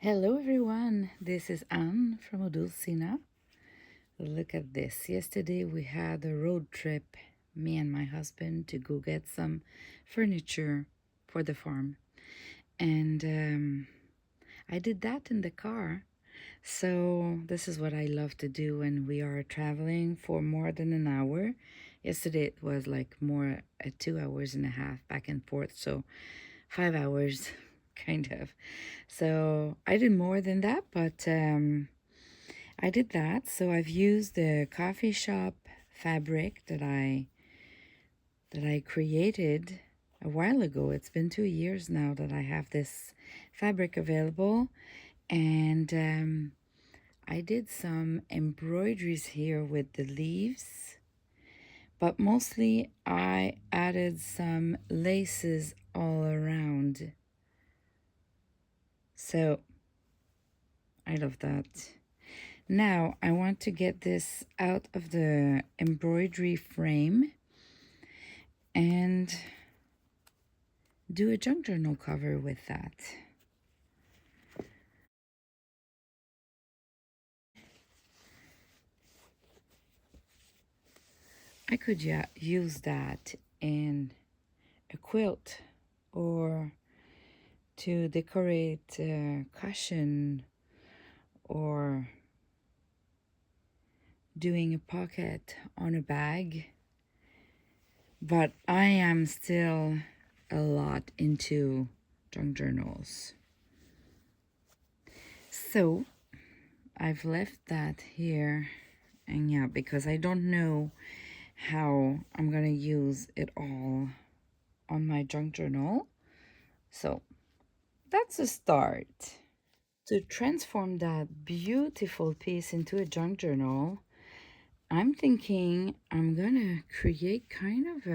Hello everyone, this is Anne from Odulcina. Look at this. Yesterday we had a road trip, me and my husband, to go get some furniture for the farm. And I did that in the car. So this is what I love to do when we are traveling for more than an hour. Yesterday it was like more 2 hours and a half back and forth, so 5 hours kind of. So I did more than that, but I did that. So I've used the coffee shop fabric that I created a while ago. It's been 2 years now that I have this fabric available, and I did some embroideries here with the leaves, but mostly I added some laces all around. So I love that. Now I want to get this out of the embroidery frame and do a junk journal cover with that. I could use that in a quilt or to decorate a cushion or doing a pocket on a bag. But I am still a lot into junk journals. So I've left that here, and yeah, because I don't know how I'm gonna use it all on my junk journal. So that's a start. To transform that beautiful piece into a junk journal, I'm thinking I'm gonna create kind of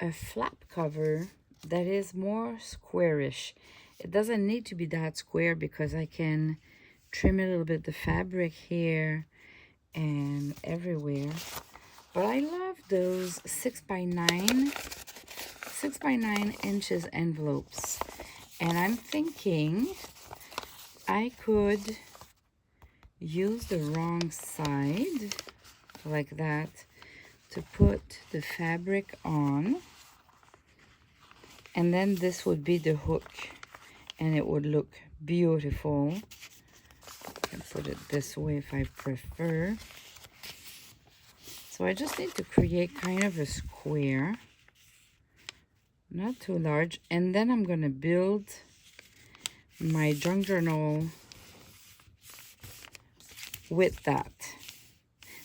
a flap cover that is more squarish. It doesn't need to be that square because I can trim a little bit the fabric here and everywhere. But I love those 6x9 inches envelopes, and I'm thinking I could use the wrong side like that to put the fabric on, and then this would be the hook and it would look beautiful. I can put it this way if I prefer. So I just need to create kind of a square, not too large, and then I'm going to build my junk journal with that.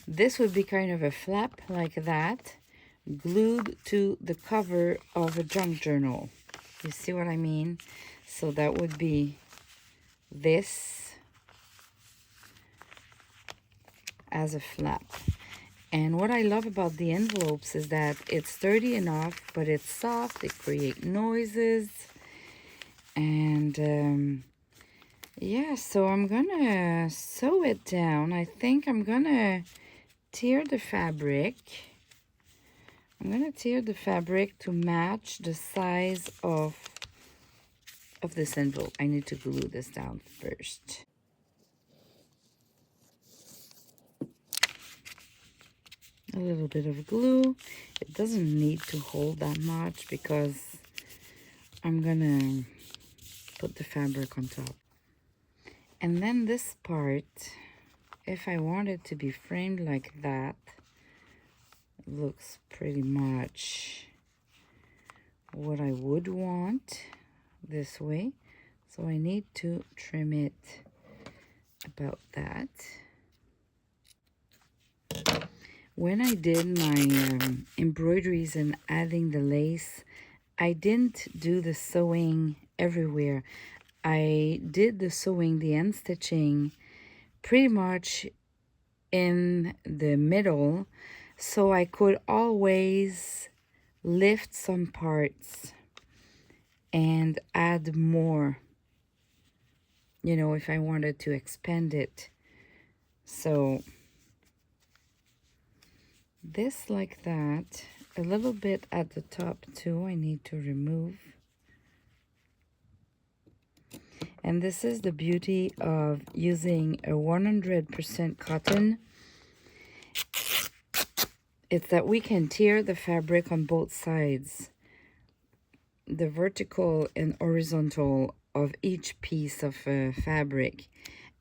This would be kind of a flap like that, glued to the cover of a junk journal. You see what I mean? So that would be this as a flap. And what I love about the envelopes is that it's sturdy enough, but it's soft. It creates noises. And yeah, so I'm gonna sew it down. I think I'm gonna tear the fabric. I'm gonna tear the fabric to match the size of this envelope. I need to glue this down first. A little bit of glue. It doesn't need to hold that much because I'm gonna put the fabric on top. And then this part, if I want it to be framed like that, looks pretty much what I would want this way. So I need to trim it about that. When I did my embroideries and adding the lace, I didn't do the sewing everywhere. I did the sewing, the end stitching, pretty much in the middle, so I could always lift some parts and add more, you know, if I wanted to expand it. So this like that, a little bit at the top too I need to remove. And this is the beauty of using a 100% cotton. It's that we can tear the fabric on both sides, the vertical and horizontal of each piece of fabric.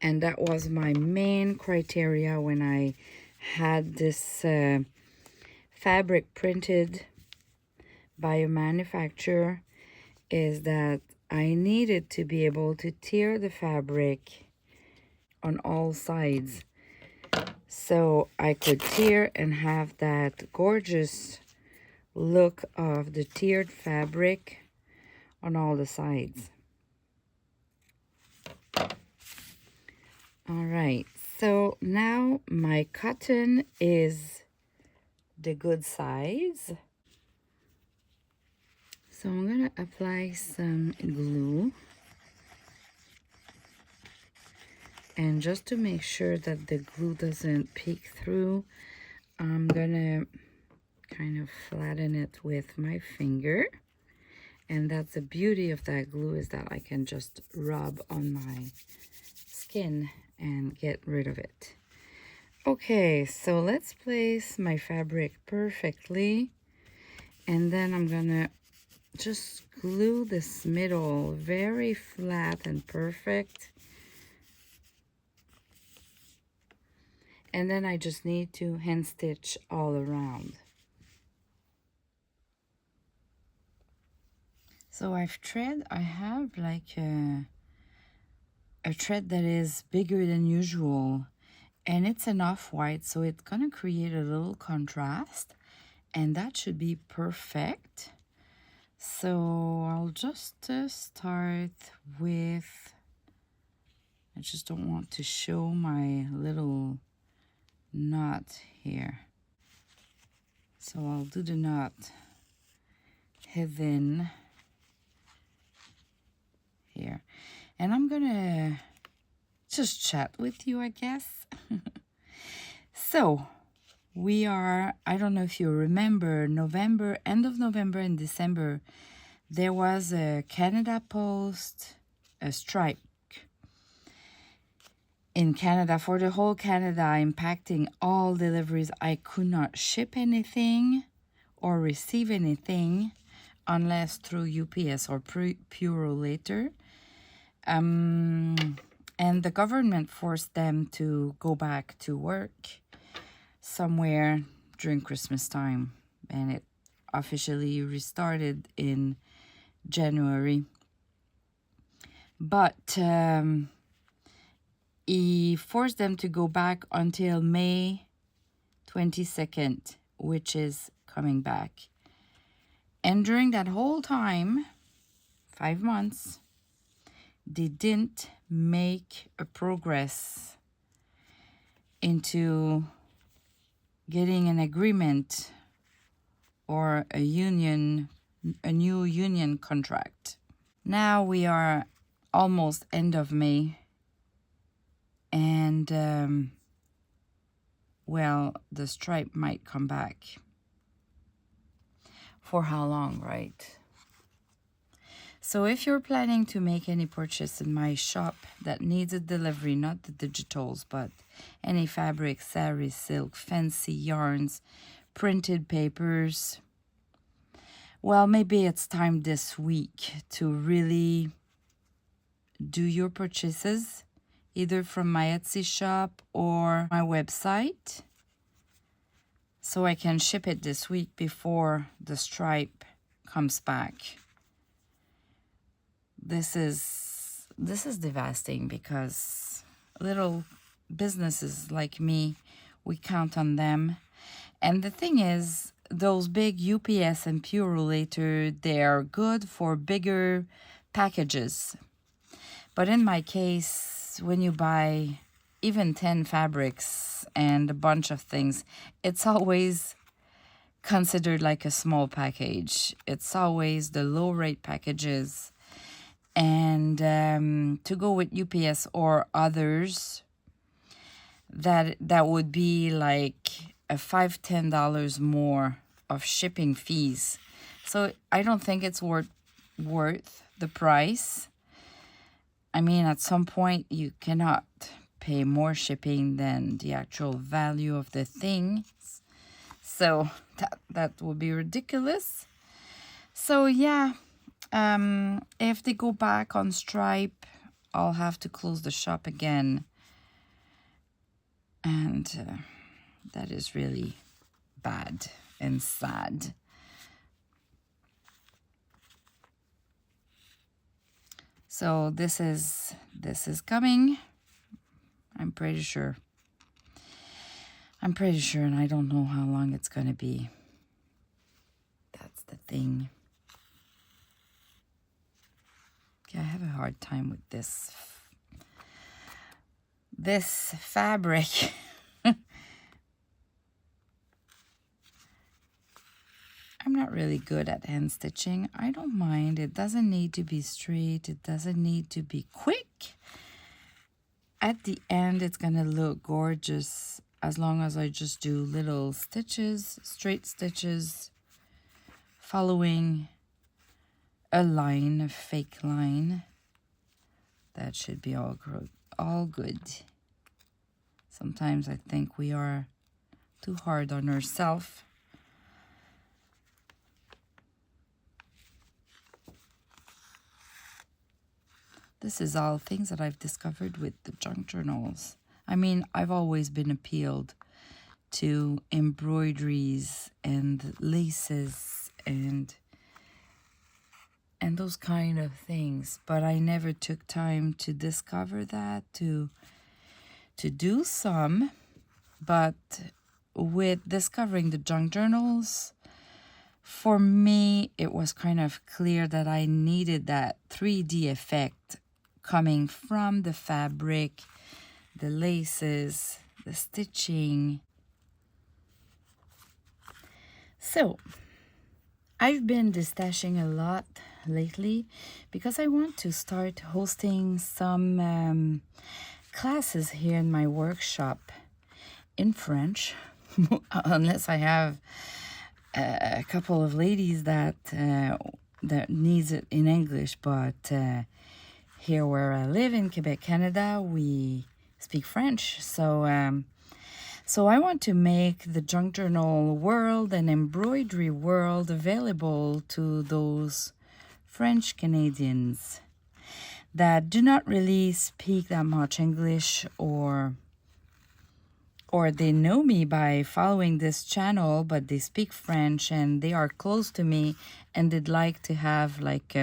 And that was my main criteria when I had this fabric printed by a manufacturer, is that I needed to be able to tear the fabric on all sides, so I could tear and have that gorgeous look of the tiered fabric on all the sides. All right, so now my cotton is the good size. So I'm gonna apply some glue. And just to make sure that the glue doesn't peek through, I'm gonna kind of flatten it with my finger. And that's the beauty of that glue, is that I can just rub on my skin and get rid of it. Okay, so let's place my fabric perfectly. And then I'm gonna just glue this middle very flat and perfect. And then I just need to hand stitch all around. So I have like a thread that is bigger than usual, and it's an off-white, so it's gonna create a little contrast, and that should be perfect. So I'll just start with, I just don't want to show my little knot here. So I'll do the knot hidden here. And I'm gonna just chat with you, I guess. So we are, I don't know if you remember, November, end of November and December, there was a Canada Post, a strike in Canada, for the whole Canada, impacting all deliveries. I could not ship anything or receive anything unless through UPS or Puro later. And the government forced them to go back to work somewhere during Christmas time, and it officially restarted in January. But he forced them to go back until May 22nd, which is coming back. And during that whole time, 5 months, they didn't make a progress into getting an agreement or a new union contract. Now we are almost end of May, and well, the strike might come back. For how long, right? So if you're planning to make any purchase in my shop that needs a delivery, not the digitals, but any fabric, sari, silk, fancy yarns, printed papers, well, maybe it's time this week to really do your purchases, either from my Etsy shop or my website, so I can ship it this week before the stripe comes back. This is devastating, because little businesses like me, we count on them. And the thing is, those big UPS and Puro later, they are good for bigger packages. But in my case, when you buy even 10 fabrics and a bunch of things, it's always considered like a small package. It's always the low rate packages. And to go with UPS or others, that would be like a $5-10 more of shipping fees. So I don't think it's worth the price. I mean, at some point you cannot pay more shipping than the actual value of the thing. So that would be ridiculous. So yeah, if they go back on Stripe, I'll have to close the shop again. And that is really bad and sad. So this is coming. I'm pretty sure, and I don't know how long it's gonna be. That's the thing. Okay, I have a hard time with this fabric. I'm not really good at hand stitching. I don't mind. It doesn't need to be straight. It doesn't need to be quick. At the end, it's gonna look gorgeous as long as I just do little stitches, straight stitches, following a line, a fake line. That should be all good. Sometimes I think we are too hard on ourselves. This is all things that I've discovered with the junk journals. I mean, I've always been appealed to embroideries and laces and those kind of things, but I never took time to discover that, to do some. But with discovering the junk journals, for me, it was kind of clear that I needed that 3D effect coming from the fabric, the laces, the stitching. So, I've been destashing a lot lately because I want to start hosting some classes here in my workshop in French, unless I have a couple of ladies that needs it in English, but here where I live in Quebec, Canada, we speak French. So I want to make the junk journal world and embroidery world available to those French Canadians that do not really speak that much English, or they know me by following this channel, but they speak French and they are close to me and they'd like to have like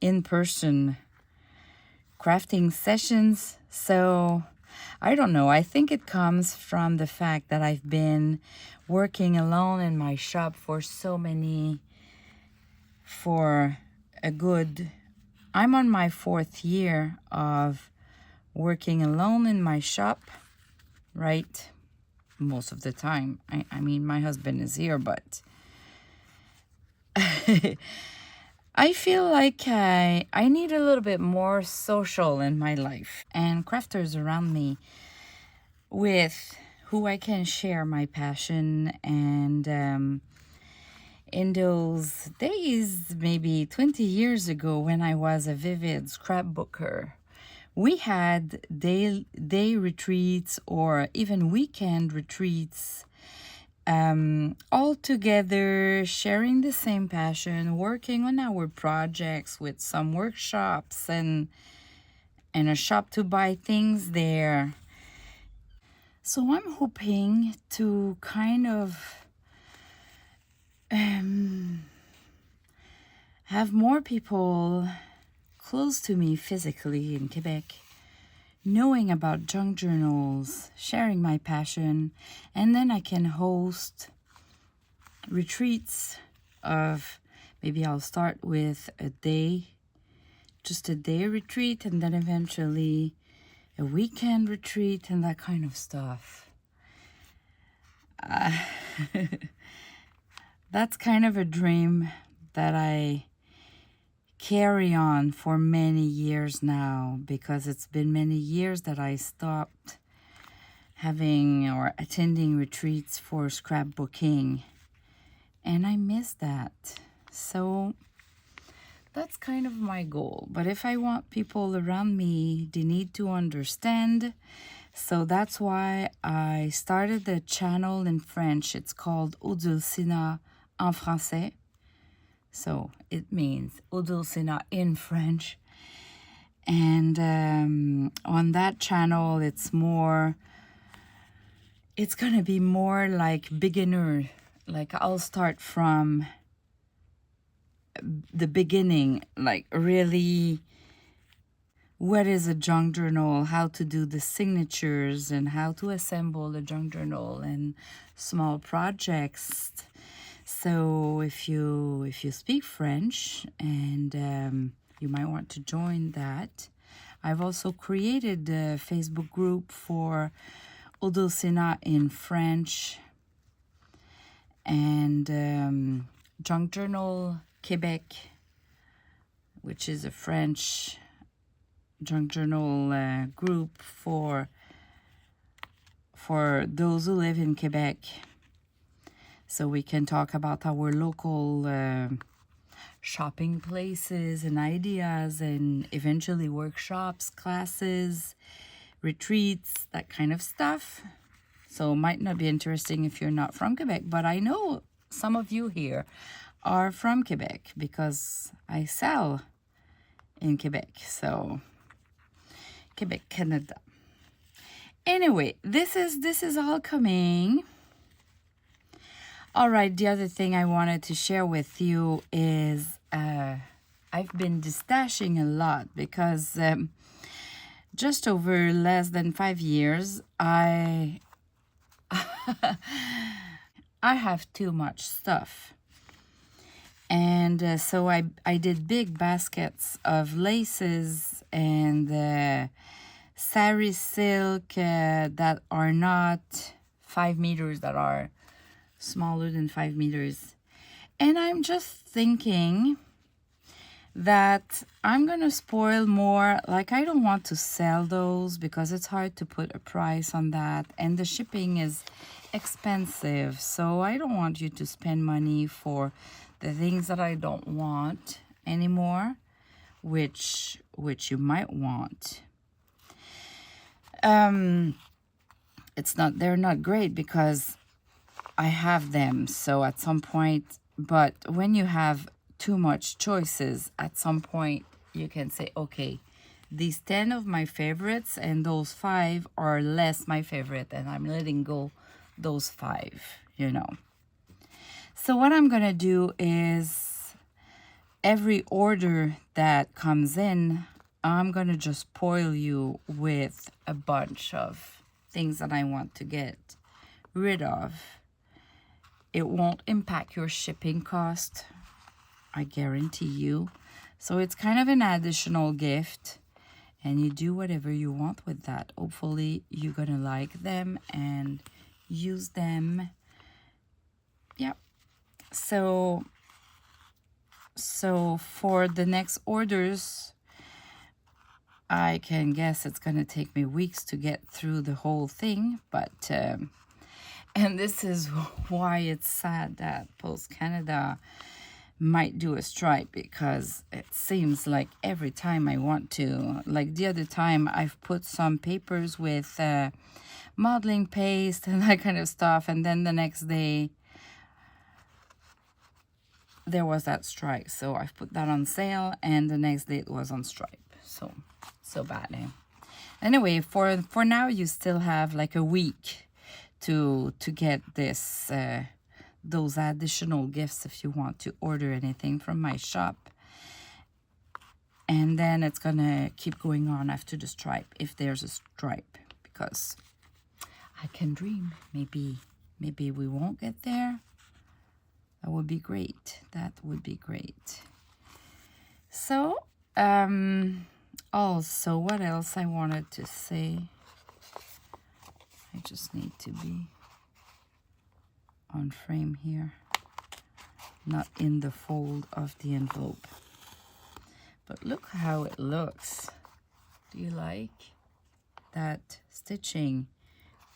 in-person crafting sessions. So I don't know. I think it comes from the fact that I've been working alone in my shop for I'm on my 4th year of working alone in my shop, right? Most of the time. I mean, my husband is here, but I feel like I need a little bit more social in my life and crafters around me with who I can share my passion. And in those days, maybe 20 years ago, when I was a vivid scrapbooker, we had day retreats or even weekend retreats, all together, sharing the same passion, working on our projects with some workshops and a shop to buy things there. So I'm hoping to kind of have more people close to me physically in Quebec, knowing about junk journals, sharing my passion, and then I can host retreats of, maybe I'll start with just a day retreat, and then eventually a weekend retreat and that kind of stuff. That's kind of a dream that I carry on for many years now, because it's been many years that I stopped having or attending retreats for scrapbooking, and I miss that. So that's kind of my goal. But if I want people around me, they need to understand. So that's why I started the channel in French. It's called Odulcina en français. So it means Odulcina in French. And on that channel, it's gonna be more like beginner. Like I'll start from the beginning, like really what is a junk journal, how to do the signatures, and how to assemble a junk journal and small projects. So if you speak French and you might want to join that. I've also created a Facebook group for Odulcina in French and Junk Journal Quebec, which is a French junk journal group for those who live in Quebec. So we can talk about our local shopping places and ideas, and eventually workshops, classes, retreats, that kind of stuff. So it might not be interesting if you're not from Quebec, but I know some of you here are from Quebec because I sell in Quebec. So Quebec, Canada. Anyway, this is all coming. All right, the other thing I wanted to share with you is I've been destashing a lot because just over less than 5 years, I have too much stuff. And so I did big baskets of laces and sari silk that are not 5 meters, that are smaller than 5 meters. And I'm just thinking that I'm gonna spoil more. Like, I don't want to sell those because it's hard to put a price on that, and the shipping is expensive. So I don't want you to spend money for the things that I don't want anymore, which you might want. They're not great because I have them. So at some point, but when you have too much choices, at some point you can say, okay, these 10 of my favorites and those 5 are less my favorite, and I'm letting go those 5, you know. So what I'm gonna do is every order that comes in, I'm gonna just spoil you with a bunch of things that I want to get rid of. It won't impact your shipping cost, I guarantee you. So it's kind of an additional gift, and you do whatever you want with that. Hopefully you're gonna like them and use them. Yeah. So for the next orders, I can guess it's gonna take me weeks to get through the whole thing, but and this is why it's sad that Post Canada might do a strike, because it seems like every time I want to, like the other time, I've put some papers with modeling paste and that kind of stuff, and then the next day there was that strike. So I've put that on sale, and the next day it was on strike. So bad, eh? Anyway, for now, you still have like a week to get this those additional gifts if you want to order anything from my shop. And then it's gonna keep going on after the stripe, if there's a stripe, because I can dream. Maybe we won't get there. That would be great. That would be great. So also, what else I wanted to say? I just need to be on frame here, not in the fold of the envelope. But look how it looks. Do you like that stitching?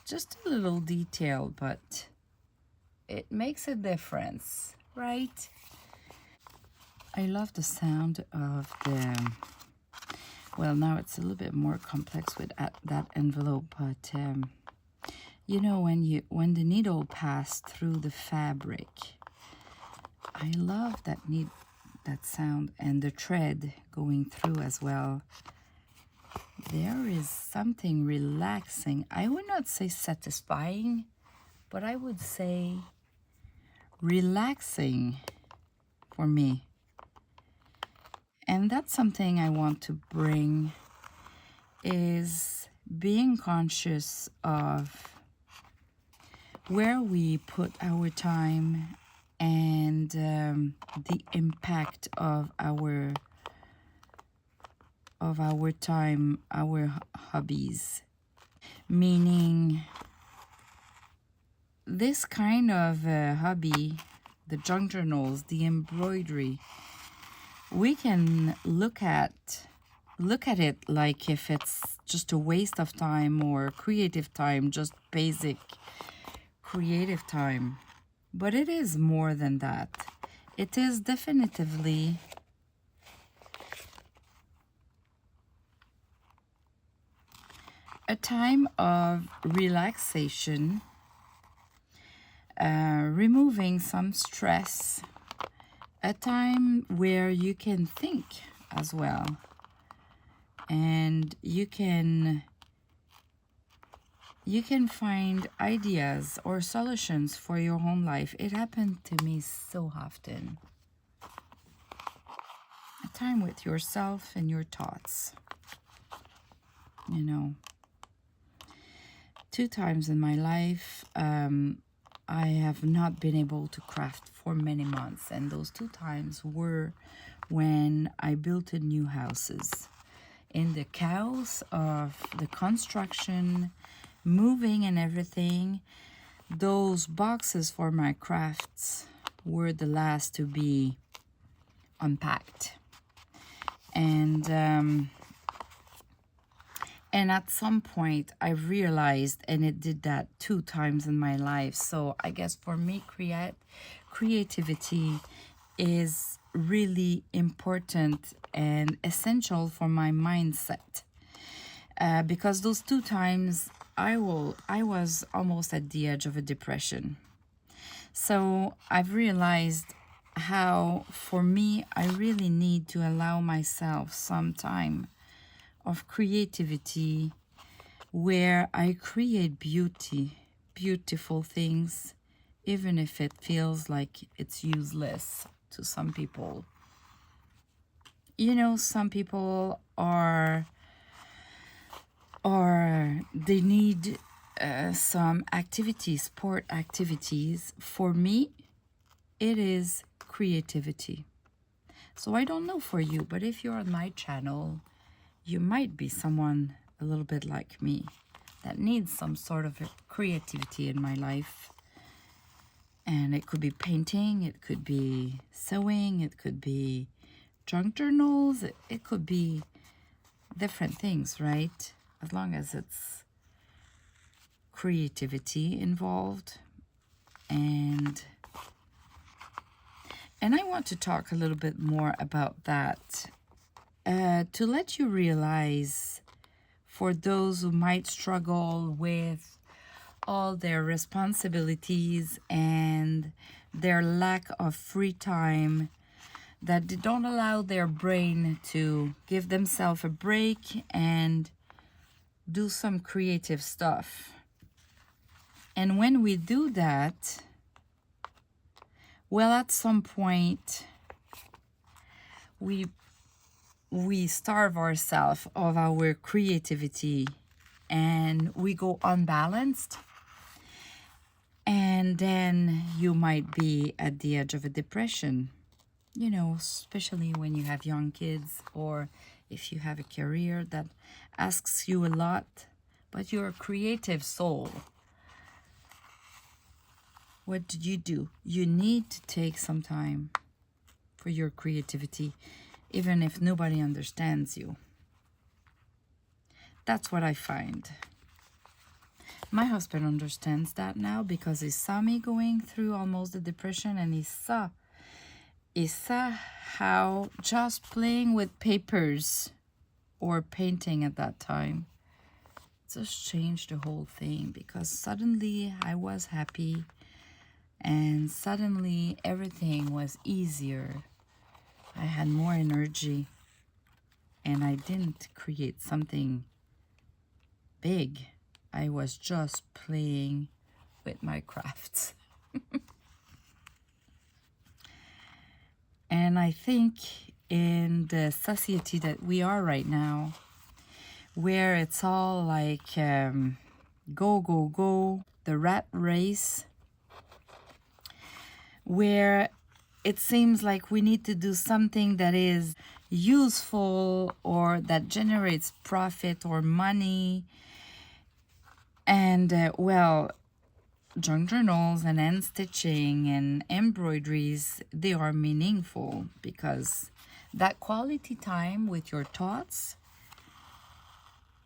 Just a little detail, but it makes a difference, right? I love the sound of the, well, now it's a little bit more complex with that envelope, but you know, when the needle passed through the fabric, I love that sound, and the thread going through as well. There is something relaxing. I would not say satisfying, but I would say relaxing for me. And that's something I want to bring, is being conscious of where we put our time and the impact of our time, our hobbies. Meaning, this kind of hobby, the junk journals, the embroidery, we can look at it like if it's just a waste of time or creative time, just basic creative time. But it is more than that. It is definitively a time of relaxation, removing some stress, a time where you can think as well, and you can find ideas or solutions for your home life. It happened to me so often. A time with yourself and your thoughts. You know, 2 times in my life, I have not been able to craft for many months, and those 2 times were when I built new houses. In the chaos of the construction, moving and everything, those boxes for my crafts were the last to be unpacked. And at some point I realized, and it did that 2 times in my life. So I guess for me, creativity is really important and essential for my mindset. Because those 2 times I was almost at the edge of a depression. So I've realized how, for me, I really need to allow myself some time of creativity where I create beautiful things, even if it feels like it's useless to some people. You know, some people they need some activities, sport activities. For me, it is creativity. So I don't know for you, but if you're on my channel, you might be someone a little bit like me that needs some sort of creativity in my life. And it could be painting, it could be sewing, it could be junk journals, it could be different things, right? As long as it's creativity involved. And I want to talk a little bit more about that, to let you realize, for those who might struggle with all their responsibilities and their lack of free time, that they don't allow their brain to give themselves a break and do some creative stuff. And when we do that, well, at some point, we starve ourselves of our creativity and we go unbalanced. And then you might be at the edge of a depression, you know, especially when you have young kids, or if you have a career that asks you a lot, but you're a creative soul. What did you do? You need to take some time for your creativity, even if nobody understands you. That's what I find. My husband understands that now because he saw me going through almost a depression, and he saw is how just playing with papers or painting at that time just changed the whole thing, because suddenly I was happy and suddenly everything was easier. I had more energy and I didn't create something big. I was just playing with my crafts. And I think in the society that we are right now, where it's all like go, go, go, the rat race, where it seems like we need to do something that is useful or that generates profit or money. And well, junk journals and end stitching and embroideries, they are meaningful because that quality time with your thoughts,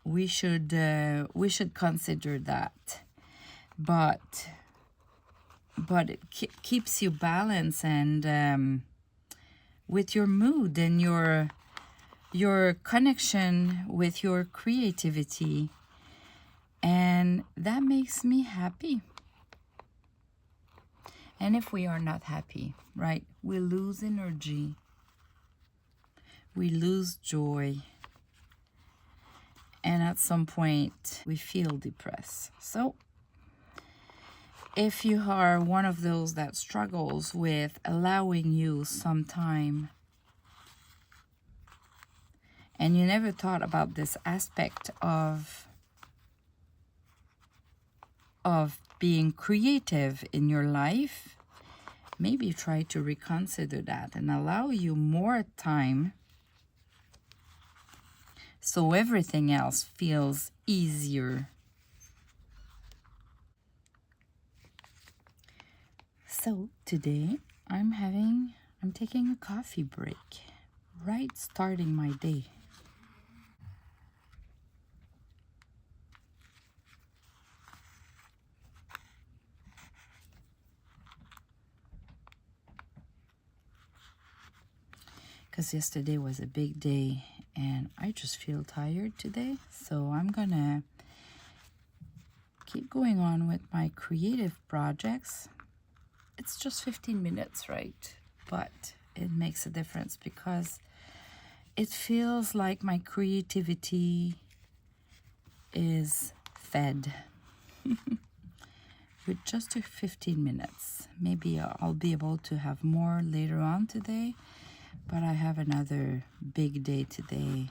we should consider that. But it keeps you balanced and with your mood and your connection with your creativity, and that makes me happy. And if we are not happy, right, we lose energy, we lose joy, and at some point we feel depressed. So if you are one of those that struggles with allowing you some time, and you never thought about this aspect of being creative in your life, maybe try to reconsider that and allow you more time so everything else feels easier. So today I'm taking a coffee break, right starting my day. Because yesterday was a big day and I just feel tired today. So I'm gonna keep going on with my creative projects. It's just 15 minutes, right? But it makes a difference because it feels like my creativity is fed with just 15 minutes. Maybe I'll be able to have more later on today, but I have another big day today.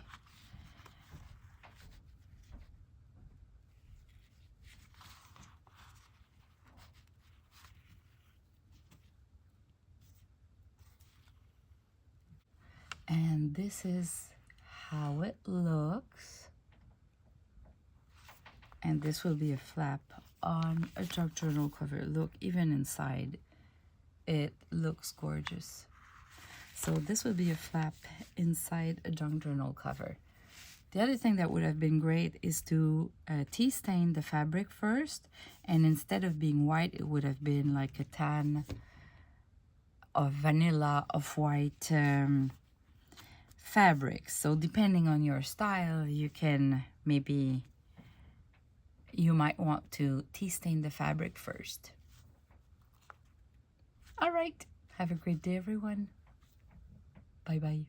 And this is how it looks. And this will be a flap on a junk journal cover. Look, even inside, it looks gorgeous. So this will be a flap inside a junk journal cover. The other thing that would have been great is to tea stain the fabric first, and instead of being white, it would have been like a tan of vanilla of white fabric. So depending on your style, you might want to tea stain the fabric first. All right, have a great day, everyone. Bye-bye.